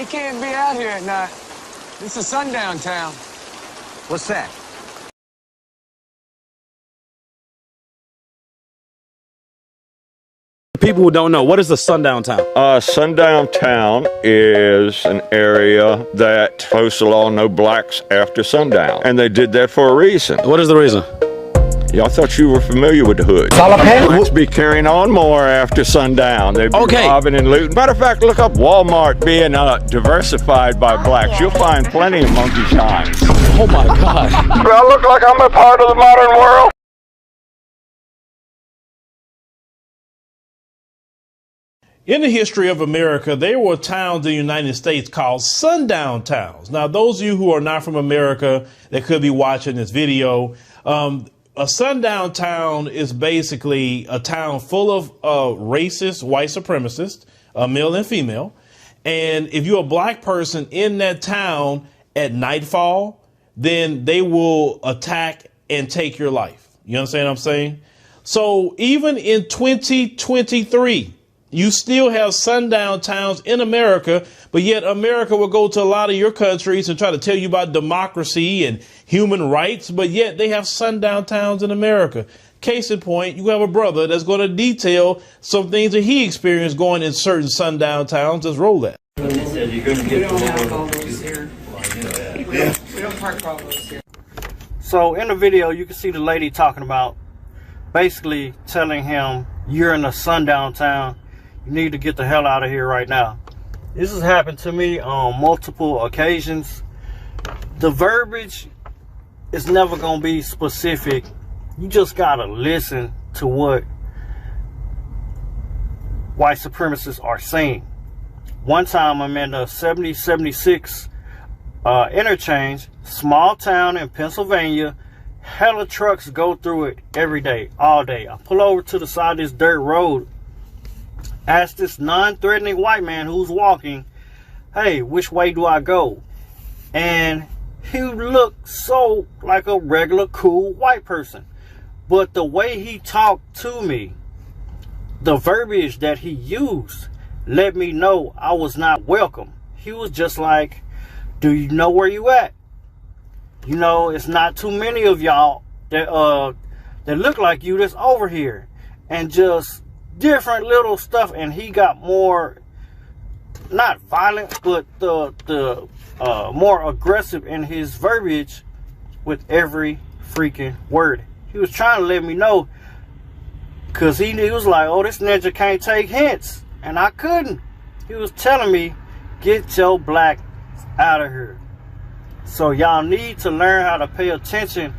can't be out here at night. This is Sundown Town. What's that? People who don't know, what is a sundown town? Sundown Town is an area that posts the law no blacks after sundown. And they did that for a reason. What is the reason? Yeah, I thought you were familiar with the hood. Blacks be carrying on more after sundown. They be robbing and looting. Matter of fact, look up Walmart being diversified by blacks. You'll find plenty of monkey shines. Oh my God. Do I look like I'm a part of the modern world? In the history of America, there were towns in the United States called sundown towns. Now, those of you who are not from America that could be watching this video, a sundown town is basically a town full of racist white supremacists, male and female. And if you're a black person in that town at nightfall, then they will attack and take your life. You understand what I'm saying? So even in 2023, you still have sundown towns in America, but yet America will go to a lot of your countries and try to tell you about democracy and human rights, but yet they have sundown towns in America. Case in point, you have a brother that's going to detail some things that he experienced going in certain sundown towns. Let's roll that. We don't have all those here. We don't park all those here. So in the video, you can see the lady talking about basically telling him, you're in a sundown town. You need to get the hell out of here right now. This has happened to me on multiple occasions. The verbiage is never going to be specific. You just got to listen to what white supremacists are saying. One time I'm in the 70-76 interchange, small town in Pennsylvania. Hella trucks go through it every day, all day. I pull over to the side of this dirt road, ask this non-threatening white man who's walking, hey, which way do I go? And he looked so like a regular cool white person. But the way he talked to me, the verbiage that he used, let me know I was not welcome. He was just like, do you know where you at? You know, it's not too many of y'all that look like you that's over here. And just different little stuff. And he got more, not violent, but the more aggressive in his verbiage with every freaking word. He was trying to let me know, because he was like, oh, this ninja can't take hints. And I couldn't. He was telling me, get your black out of here. So y'all need to learn how to pay attention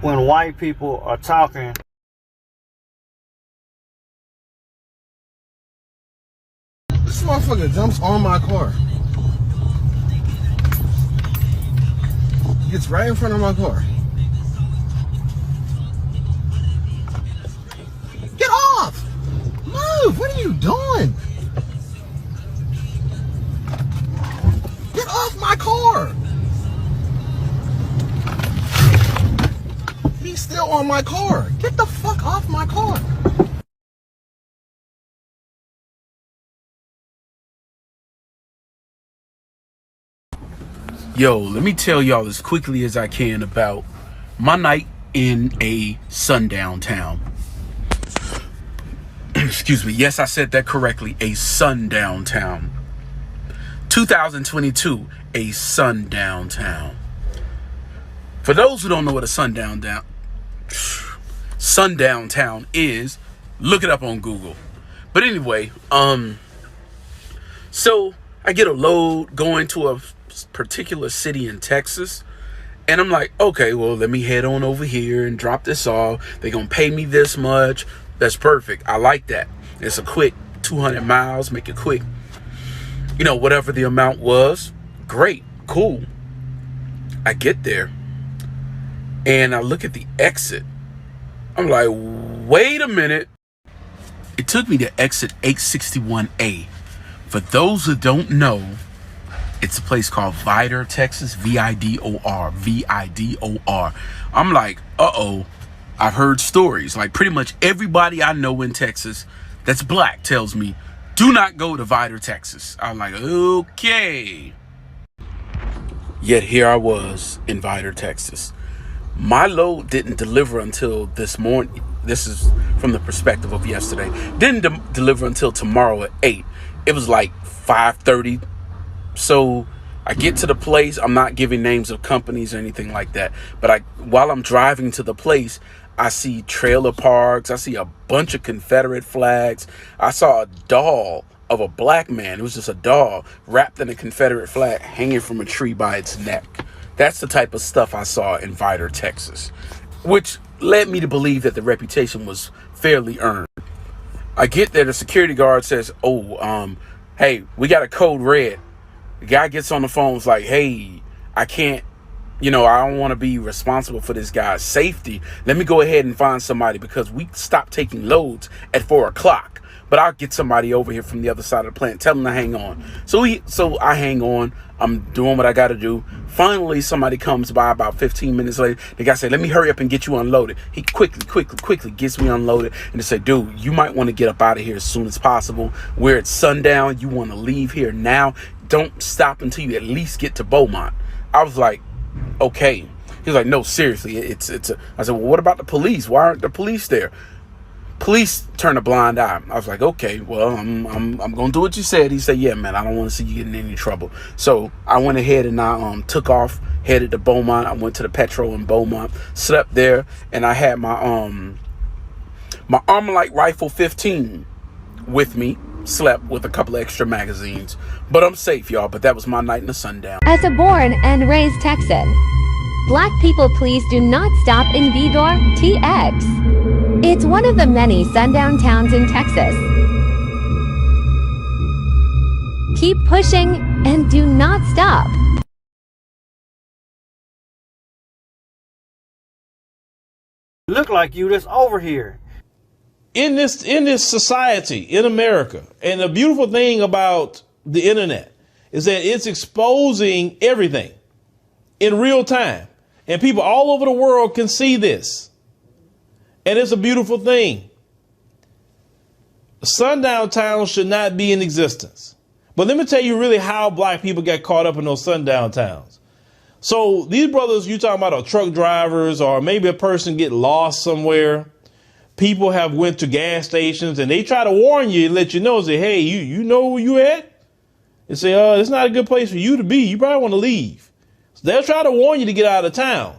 when white people are talking. This motherfucker jumps on my car. Gets right in front of my car. Get off! Move! What are you doing? Get off my car! He's still on my car. Get the fuck off my car. Yo, let me tell y'all as quickly as I can about my night in a sundown town. Excuse me. Yes, I said that correctly. A sundown town. 2022, a sundown town. For those who don't know what a sundown town is, look it up on Google. But anyway, so I get a load going to a particular city in Texas, and I'm like, okay, well, let me head on over here and drop this off. They're gonna pay me this much. That's perfect. I like that. It's a quick 200 miles, make it quick. You know, whatever the amount was, great, cool. I get there and I look at the exit. I'm like, wait a minute. It took me to exit 861A. For those who don't know, it's a place called Vidor, Texas, V-I-D-O-R, V-I-D-O-R. I'm like, uh-oh, I've heard stories. Like pretty much everybody I know in Texas that's black tells me do not go to Vidor, Texas. I'm like, okay. Yet here I was in Vidor, Texas. My load didn't deliver until this morning. This is from the perspective of yesterday. Didn't deliver until tomorrow at 8. It was like 5:30. So I get to the place. I'm not giving names of companies or anything like that. But while I'm driving to the place, I see trailer parks. I see a bunch of Confederate flags. I saw a doll of a black man. It was just a doll wrapped in a Confederate flag hanging from a tree by its neck. That's the type of stuff I saw in Vidor, Texas, which led me to believe that the reputation was fairly earned. I get there. The security guard says, oh, hey, we got a code red. The guy gets on the phone, is like, hey, I can't, I don't want to be responsible for this guy's safety. Let me go ahead and find somebody because we stopped taking loads at 4 o'clock. But I'll get somebody over here from the other side of the plant. Tell them to hang on. So I hang on. I'm doing what I got to do. Finally, somebody comes by about 15 minutes later. The guy said, let me hurry up and get you unloaded. He quickly gets me unloaded. And they said, dude, you might want to get up out of here as soon as possible. We're at sundown. You want to leave here now. Don't stop until you at least get to Beaumont. I was like, okay. He was like, no, seriously. I said, well, what about the police? Why aren't the police there? Police turned a blind eye. I was like, okay, well, I'm gonna do what you said. He said, yeah, man, I don't want to see you getting in any trouble. So I went ahead and I took off, headed to Beaumont. I went to the Petro in Beaumont, slept there, and I had my Armalite Rifle 15 with me. Slept with a couple of extra magazines, but I'm safe, y'all. But that was my night in the Sundown. As a born and raised Texan, Black people, please do not stop in Vidor, TX. It's one of the many sundown towns in Texas. Keep pushing and do not stop. Look like you just over here. In this society, in America, and the beautiful thing about the internet is that it's exposing everything in real time. And people all over the world can see this. And it's a beautiful thing. Sundown towns should not be in existence. But let me tell you really how black people get caught up in those sundown towns. So these brothers you talking about are truck drivers, or maybe a person get lost somewhere. People have went to gas stations and they try to warn you and let you know, say, hey, you know where you at? And say, it's not a good place for you to be. You probably want to leave. So they'll try to warn you to get out of town.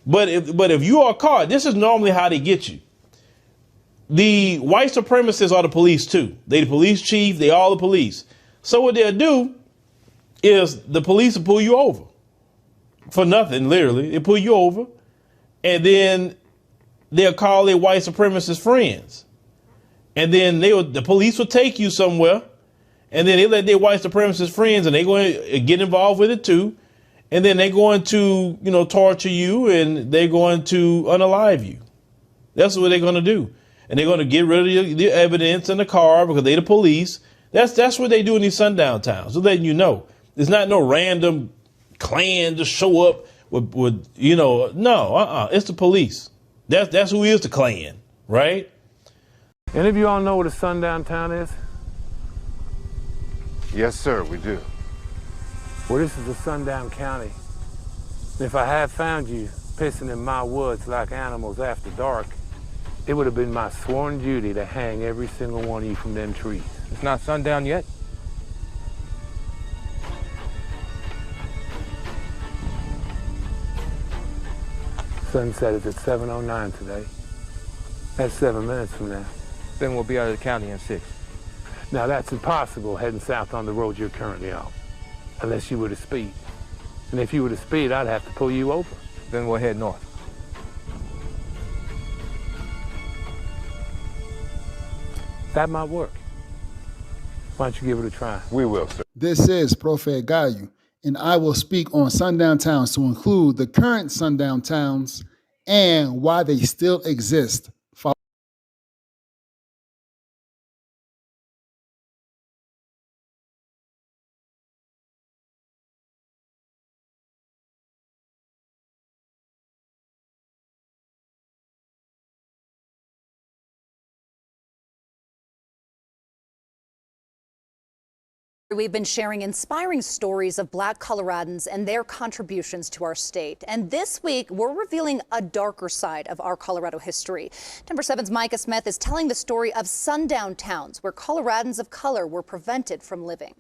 But if you are caught, this is normally how they get you. The white supremacists are the police too. They the police chief, they all the police. So what they'll do is the police will pull you over. For nothing, literally. They pull you over and then they'll call their white supremacist friends. And then the police will take you somewhere and then they let their white supremacist friends and they're going to get involved with it too. And then they're going to, torture you and they're going to unalive you. That's what they're going to do. And they're going to get rid of the evidence in the car because they're the police. That's what they do in these sundown towns. They're letting you know. There's not no random Klan to show up with no, it's the police. That's who is the Klan, right? Any of you all know what a sundown town is? Yes, sir, we do. Well, this is a sundown county. And if I had found you pissing in my woods like animals after dark, it would have been my sworn duty to hang every single one of you from them trees. It's not sundown yet. Sunset is at 7:09 today. That's 7 minutes from now. Then we'll be out of the county in 6. Now that's impossible heading south on the road you're currently on, unless you were to speed. And if you were to speed, I'd have to pull you over. Then we'll head north. That might work. Why don't you give it a try? We will, sir. This is Prophet Gayu, and I will speak on sundown towns to include the current sundown towns and why they still exist. We've been sharing inspiring stories of Black Coloradans and their contributions to our state. And this week, we're revealing a darker side of our Colorado history. Denver 7's Micah Smith is telling the story of Sundown Towns, where Coloradans of color were prevented from living.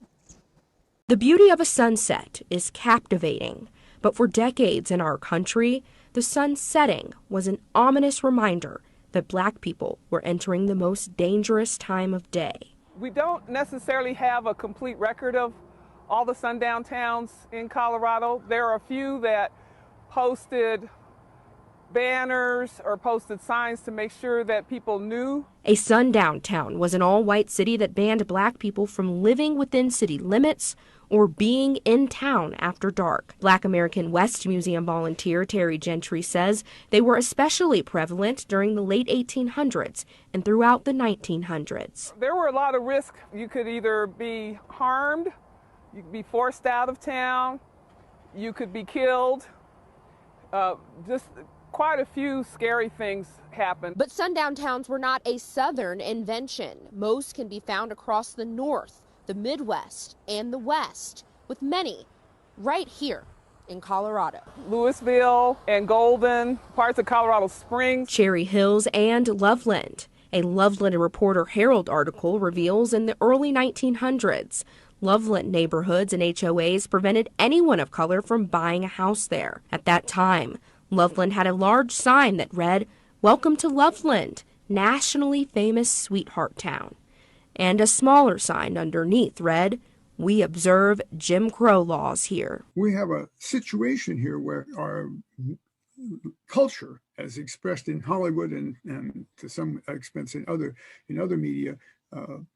The beauty of a sunset is captivating, but for decades in our country, the sun setting was an ominous reminder that Black people were entering the most dangerous time of day. We don't necessarily have a complete record of all the sundown towns in Colorado. There are a few that posted banners or posted signs to make sure that people knew. A sundown town was an all-white city that banned Black people from living within city limits or being in town after dark. Black American West Museum volunteer Terry Gentry says they were especially prevalent during the late 1800s and throughout the 1900s. There were a lot of risks. You could either be harmed, you could be forced out of town, you could be killed. Just quite a few scary things happened. But sundown towns were not a southern invention. Most can be found across the north, the Midwest, and the West, with many right here in Colorado. Louisville and Golden, parts of Colorado Springs, Cherry Hills, and Loveland. A Loveland Reporter Herald article reveals in the early 1900s, Loveland neighborhoods and HOAs prevented anyone of color from buying a house there. At that time, Loveland had a large sign that read, "Welcome to Loveland, nationally famous sweetheart town." And a smaller sign underneath read, "We observe Jim Crow laws here." We have a situation here where our culture, as expressed in Hollywood and to some extent in other media,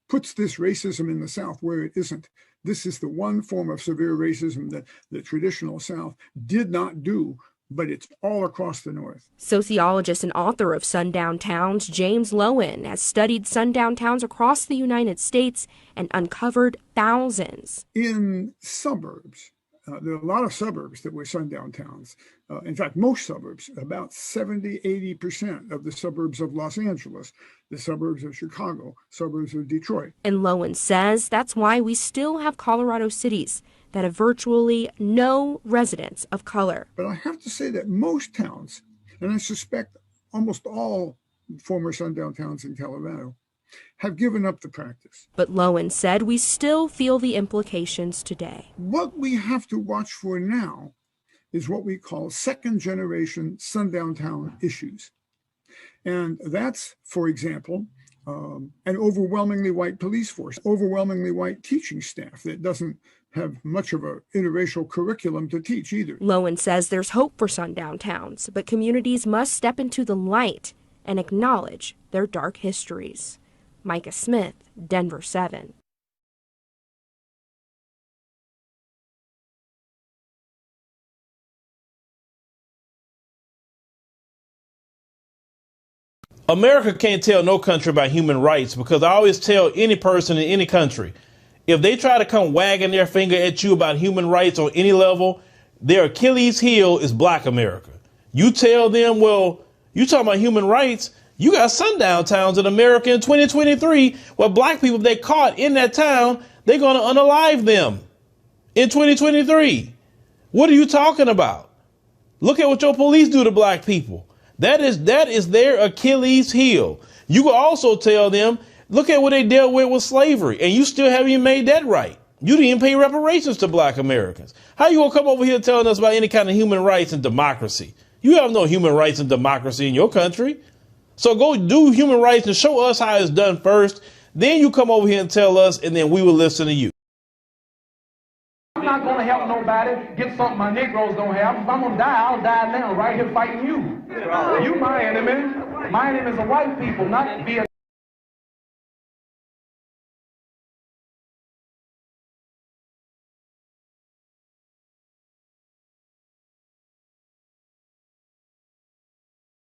puts this racism in the South where it isn't. This is the one form of severe racism that the traditional South did not do, but it's all across the North. Sociologist and author of Sundown Towns, James Lowen, has studied sundown towns across the United States and uncovered thousands. In suburbs, there are a lot of suburbs that were sundown towns. In fact, most suburbs, about 70–80% of the suburbs of Los Angeles, the suburbs of Chicago, suburbs of Detroit. And Lowen says that's why we still have Colorado cities that have virtually no residents of color. But I have to say that most towns, and I suspect almost all former sundown towns in Colorado, have given up the practice. But Lowen said we still feel the implications today. What we have to watch for now is what we call second-generation sundown town issues. And that's, for example, an overwhelmingly white police force, overwhelmingly white teaching staff that doesn't have much of an interracial curriculum to teach either. Lowen says there's hope for sundown towns, but communities must step into the light and acknowledge their dark histories. Micah Smith, Denver 7. America can't tell no country about human rights, because I always tell any person in any country, if they try to come wagging their finger at you about human rights on any level, their Achilles heel is Black America. You tell them, well, you talking about human rights, you got sundown towns in America in 2023 where Black people, if they caught in that town, they're going to unalive them in 2023. What are you talking about? Look at what your police do to Black people. That is their Achilles heel. You can also tell them, look at what they dealt with slavery, and you still haven't even made that right. You didn't even pay reparations to Black Americans. How you gonna come over here telling us about any kind of human rights and democracy? You have no human rights and democracy in your country. So go do human rights and show us how it's done first. Then you come over here and tell us, and then we will listen to you. I'm not going to help nobody get something my Negroes don't have. If I'm going to die, I'll die now, right here fighting you. You my enemy. My enemy is the white people, not Vietnam.